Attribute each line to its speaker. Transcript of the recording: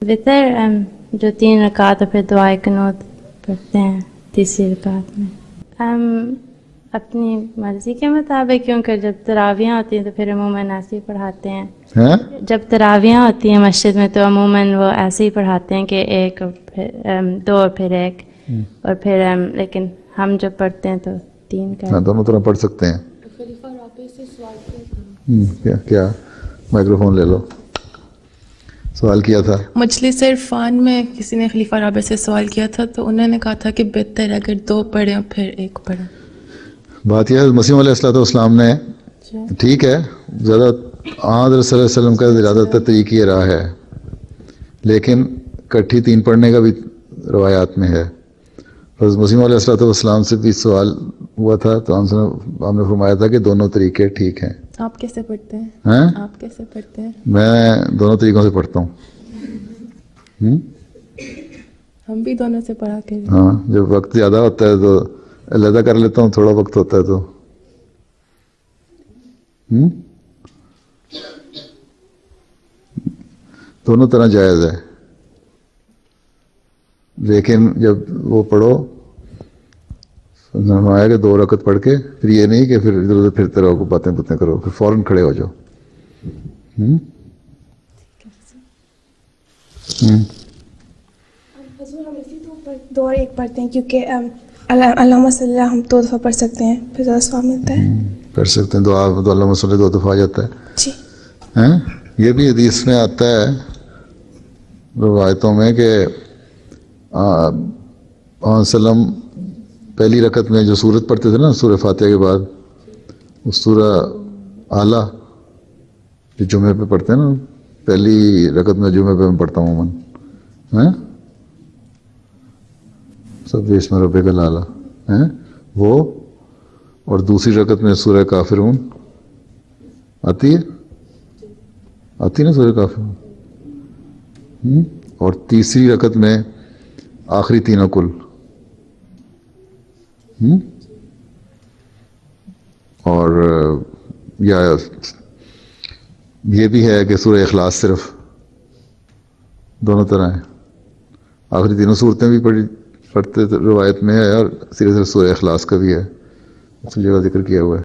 Speaker 1: وطر جو 3 رکعت اور پھر دعائے قنوت پڑھتے ہیں تیسری رکعت میں، اپنی مرضی کے مطابق، کیونکہ جب تراویحیں ہوتی ہیں تو پھر عموماً ایسے ہی پڑھاتے ہیں. جب تراویحیں ہوتی ہیں مسجد میں تو عموماً وہ ایسے ہی پڑھاتے ہیں کہ 1 اور پھر 2 اور پھر 1 اور پھر لیکن ہم جب پڑھتے ہیں تو 3 کا.
Speaker 2: ہاں دونوں طرح پڑھ سکتے ہیں.
Speaker 3: خلیفہ رابع سے سوال کیا تھا.
Speaker 2: کیا مائکرو فون لے لو. سوال کیا تھا
Speaker 3: مجلس عرفان میں کسی نے خلیفہ رابع سے سوال کیا تھا تو انہوں نے کہا تھا کہ بہتر ہے اگر 2 پڑھیں اور پھر 1 پڑھیں.
Speaker 2: بات یہ ہے مسیح علیہ السلام نے ٹھیک ہے زیادہ حضرت صلی اللہ علیہ وسلم کا زیادہ تر طریق یہ رہا ہے، لیکن کٹھی 3 پڑھنے کا بھی روایات میں ہے. حضرت مسیح علیہ السلام سے بھی سوال ہوا تھا تو ہم نے فرمایا تھا کہ دونوں طریقے ٹھیک ہیں.
Speaker 3: آپ کیسے پڑھتے ہیں؟
Speaker 2: ہیں
Speaker 3: آپ کیسے پڑھتے ہیں؟
Speaker 2: میں دونوں طریقوں سے پڑھتا ہوں.
Speaker 3: ہم بھی دونوں سے پڑھا کے.
Speaker 2: ہاں جب وقت زیادہ ہوتا ہے تو علیحدہ کر لیتا ہوں، تھوڑا وقت ہوتا ہے تو دونوں طرح جائز ہے. لیکن جب وہ پڑھو فرمایا کہ 2 رکعت پڑھ کے پھر یہ نہیں کہ پھر ادھر ادھر پھرتے رہو، باتیں کرو، پھر فوراً کھڑے ہو جاؤ.
Speaker 4: حضور ہم اسی تو 2 اور 1 پڑھتے ہیں کیونکہ اللہم صلی اللہ ہم 2 دفعہ پڑھ سکتے ہیں پھر زیادہ ثواب ملتا ہے.
Speaker 2: پڑھ سکتے ہیں دعا تو اللہم صلی 2 دفعہ آ جاتا ہے.
Speaker 4: جی
Speaker 2: یہ بھی حدیث میں آتا ہے روایتوں میں کہ وسلم پہلی رکعت میں جو سورت پڑھتے تھے نا سورہ فاتحہ کے بعد، اس سورہ اعلیٰ جو جمعے پہ پڑھتے ہیں نا، پہلی رکعت میں جمعے پہ میں پڑھتا ہوں عموماً سب اسم ربک الاعلیٰ وہ، اور دوسری رکعت میں سورہ کافرون آتی نا سورہ کافرون، اور تیسری رکعت میں آخری تینوں کل، اور یا یہ بھی ہے کہ سورہ اخلاص صرف. دونوں طرح ہیں. آخری تینوں صورتیں بھی پڑھتے روایت میں ہے، اور صرف سورہ اخلاص کا بھی ہے، اس جگہ ذکر کیا ہوا ہے.